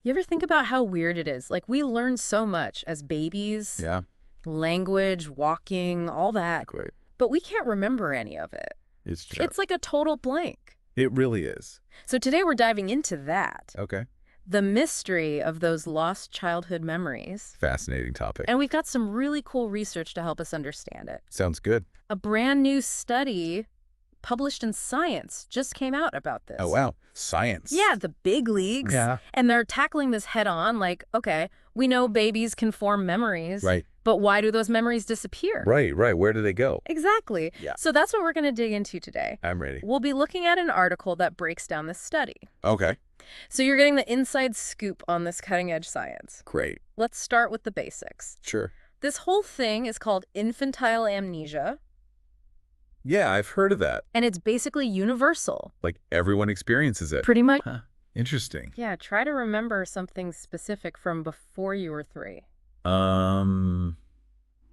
You ever think about how weird it is? Like, we learn so much as babies. Yeah. Language, walking, all that. Great. But we can't remember any of it. It's true. It's like a total blank. It really is. So today we're diving into that. Okay. The mystery of those lost childhood memories. Fascinating topic. And we've got some really cool research to help us understand it. Sounds good. A brand new study published in Science just came out about this. Oh, wow. Science. Yeah, the big leagues. Yeah. And they're tackling this head on, like, okay, we know babies can form memories. Right. But why do those memories disappear? Right. Where do they go? Exactly. Yeah. So that's what we're going to dig into today. I'm ready. We'll be looking at an article that breaks down this study. Okay. So you're getting the inside scoop on this cutting-edge science. Great. Let's start with the basics. Sure. This whole thing is called infantile amnesia. Yeah, I've heard of that. And it's basically universal. Like everyone experiences it. Pretty much. Huh. Interesting. Yeah, try to remember something specific from before you were 3. I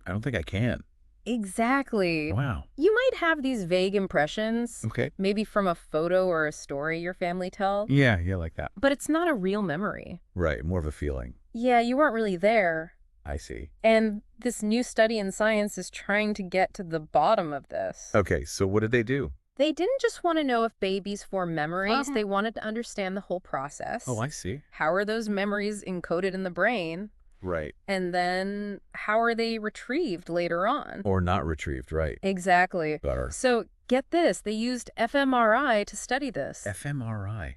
don't think I can. Exactly. Wow. You might have these vague impressions, Okay. maybe from a photo or a story your family tells, Yeah, like that. but it's not a real memory. Right. More of a feeling. Yeah, you weren't really there. I see. And this new study in Science is trying to get to the bottom of this. Okay, so what did they do? They didn't just want to know if babies form memories. They wanted to understand the whole process. Oh, I see. How are those memories encoded in the brain? Right. And then how are they retrieved later on? Or not retrieved, right. Exactly. Better. So get this. They used fMRI to study this. fMRI.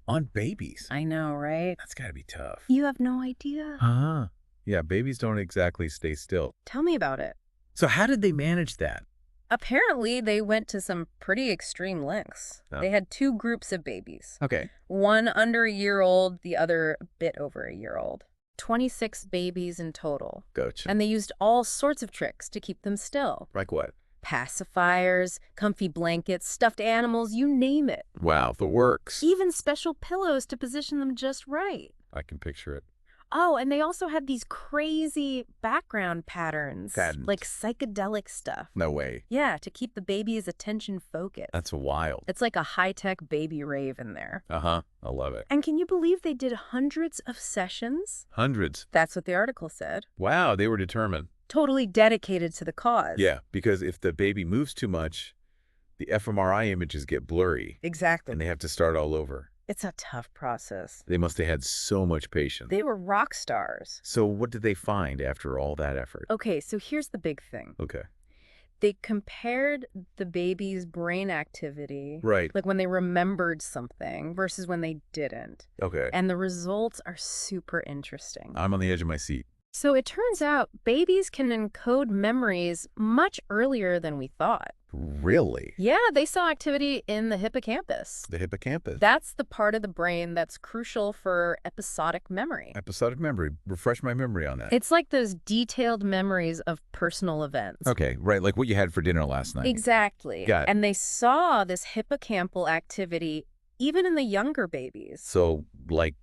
On babies. I know, right? That's got to be tough. You have no idea. Huh. Yeah, babies don't exactly stay still. Tell me about it. So how did they manage that? Apparently, they went to some pretty extreme lengths. Oh. They had 2 groups of babies. Okay. One under a year old, the other a bit over a year old. 26 babies in total. Gotcha. And they used all sorts of tricks to keep them still. Like what? Pacifiers, comfy blankets, stuffed animals, you name it. Wow, the works. Even special pillows to position them just right. I can picture it. Oh, and they also had these crazy background patterns. Patterns. Like psychedelic stuff. No way. Yeah, to keep the baby's attention focused. That's wild. It's like a high-tech baby rave in there. Uh-huh. I love it. And can you believe they did hundreds of sessions? Hundreds. That's what the article said. Wow, they were determined. Totally dedicated to the cause. Yeah, because if the baby moves too much, the fMRI images get blurry. Exactly. And they have to start all over. It's a tough process. They must have had so much patience. They were rock stars. So what did they find after all that effort? Okay, so here's the big thing. Okay. They compared the baby's brain activity, Right. like when they remembered something versus when they didn't. Okay. And the results are super interesting. I'm on the edge of my seat. So it turns out babies can encode memories much earlier than we thought. Really? Yeah, they saw activity in the hippocampus. The hippocampus. That's the part of the brain that's crucial for episodic memory. Episodic memory. Refresh my memory on that. It's like those detailed memories of personal events. Okay, right, like what you had for dinner last night. Exactly. Got it. And they saw this hippocampal activity even in the younger babies. So, like,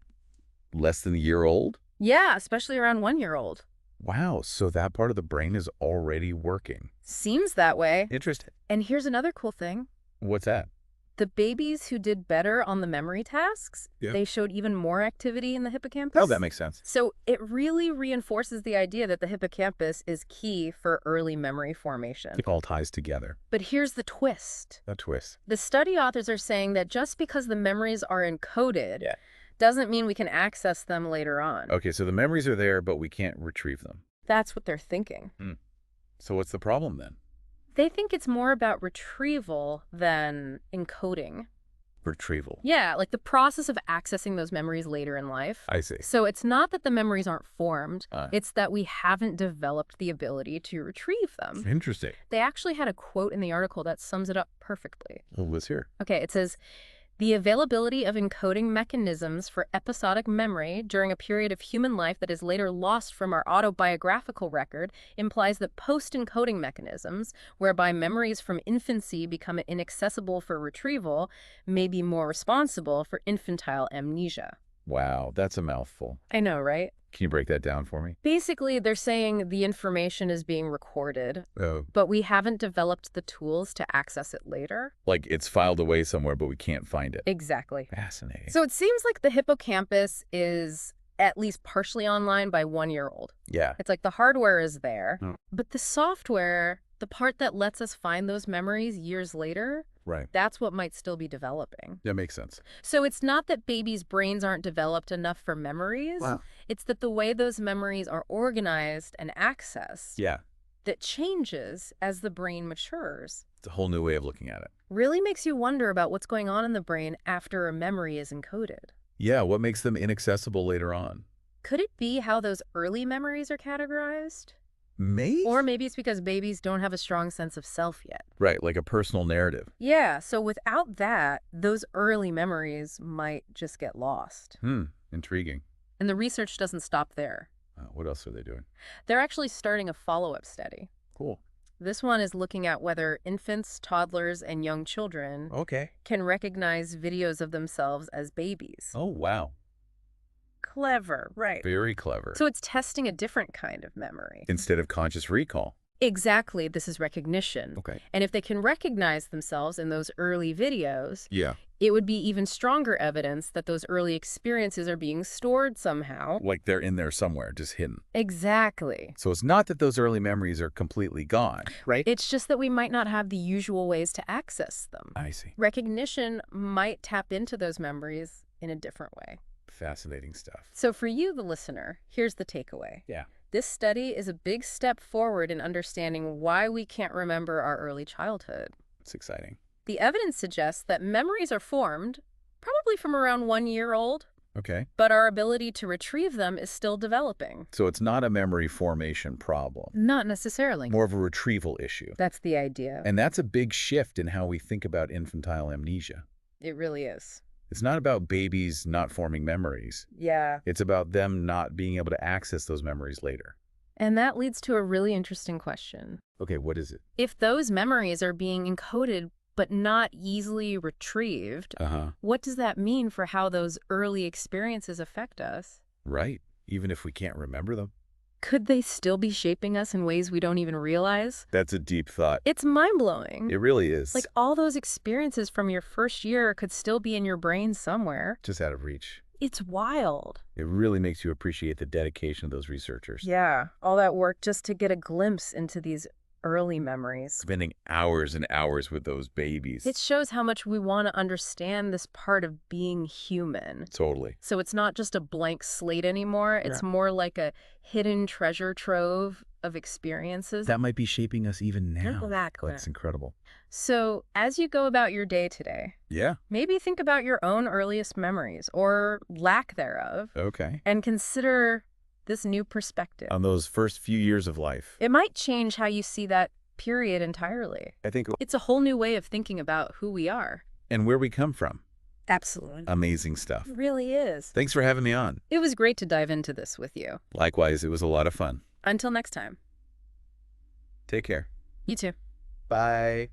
less than a year old? Yeah, especially around 1-year-old. Wow, so that part of the brain is already working. Seems that way. Interesting. And here's another cool thing. What's that? The babies who did better on the memory tasks, Yeah. they showed even more activity in the hippocampus. Oh, that makes sense. So it really reinforces the idea that the hippocampus is key for early memory formation. It all ties together. But here's the twist. A twist. The study authors are saying that just because the memories are encoded Yeah. doesn't mean we can access them later on. Okay, so the memories are there, but we can't retrieve them. That's what they're thinking. So what's the problem then? They think it's more about retrieval than encoding. Retrieval. Yeah, like the process of accessing those memories later in life. I see. So it's not that the memories aren't formed, Uh. it's that we haven't developed the ability to retrieve them. Interesting. They actually had a quote in the article that sums it up perfectly. Well, let's hear. Okay, it says, "The availability of encoding mechanisms for episodic memory during a period of human life that is later lost from our autobiographical record implies that post-encoding mechanisms, whereby memories from infancy become inaccessible for retrieval, may be more responsible for infantile amnesia." Wow, that's a mouthful. I know, right? Can you break that down for me? Basically, they're saying the information is being recorded, Oh. but we haven't developed the tools to access it later. Like it's filed away somewhere, but we can't find it. Exactly. Fascinating. So it seems like the hippocampus is at least partially online by 1-year-old. Yeah. It's like the hardware is there, Oh. but the software, the part that lets us find those memories years later, Right. that's what might still be developing. That makes sense. So it's not that babies' brains aren't developed enough for memories. Wow. It's that the way those memories are organized and accessed Yeah. that changes as the brain matures. It's a whole new way of looking at it. Really makes you wonder about what's going on in the brain after a memory is encoded. Yeah. What makes them inaccessible later on? Could it be how those early memories are categorized? Maybe. Or maybe it's because babies don't have a strong sense of self yet. Right. Like a personal narrative. Yeah, so without that, those early memories might just get lost. Intriguing. And the research doesn't stop there. What else are they doing? They're actually starting a follow-up study. Cool. This one is looking at whether infants, toddlers, and young children Okay. can recognize videos of themselves as babies. Oh, wow. Clever, right. Very clever. So it's testing a different kind of memory. Instead of conscious recall. Exactly, this is recognition. Okay. And if they can recognize themselves in those early videos, Yeah. it would be even stronger evidence that those early experiences are being stored somehow. Like they're in there somewhere, just hidden. Exactly. So it's not that those early memories are completely gone, right? It's just that we might not have the usual ways to access them. I see. Recognition might tap into those memories in a different way. Fascinating stuff. So for you, the listener, here's the takeaway. Yeah. This study is a big step forward in understanding why we can't remember our early childhood. It's exciting. The evidence suggests that memories are formed, probably from around 1 year old, Okay. but our ability to retrieve them is still developing. So it's not a memory formation problem, Not necessarily. more of a retrieval issue. That's the idea. And that's a big shift in how we think about infantile amnesia. It really is. It's not about babies not forming memories. Yeah. It's about them not being able to access those memories later. And that leads to a really interesting question. Okay, what is it? If those memories are being encoded but not easily retrieved, what does that mean for how those early experiences affect us? Right. Even if we can't remember them. Could they still be shaping us in ways we don't even realize? That's a deep thought. It's mind-blowing. It really is. Like all those experiences from your first year could still be in your brain somewhere. Just out of reach. It's wild. It really makes you appreciate the dedication of those researchers. Yeah, all that work just to get a glimpse into these early memories. Spending hours and hours with those babies. It shows how much we want to understand this part of being human. Totally. So it's not just a blank slate anymore. It's more like a hidden treasure trove of experiences. That might be shaping us even now. Exactly. That's incredible. So as you go about your day today, Yeah. maybe think about your own earliest memories or lack thereof Okay. and consider this new perspective. On those first few years of life. It might change how you see that period entirely. I think. It's a whole new way of thinking about who we are. And where we come from. Absolutely. Amazing stuff. It really is. Thanks for having me on. It was great to dive into this with you. Likewise, it was a lot of fun. Until next time. Take care. You too. Bye.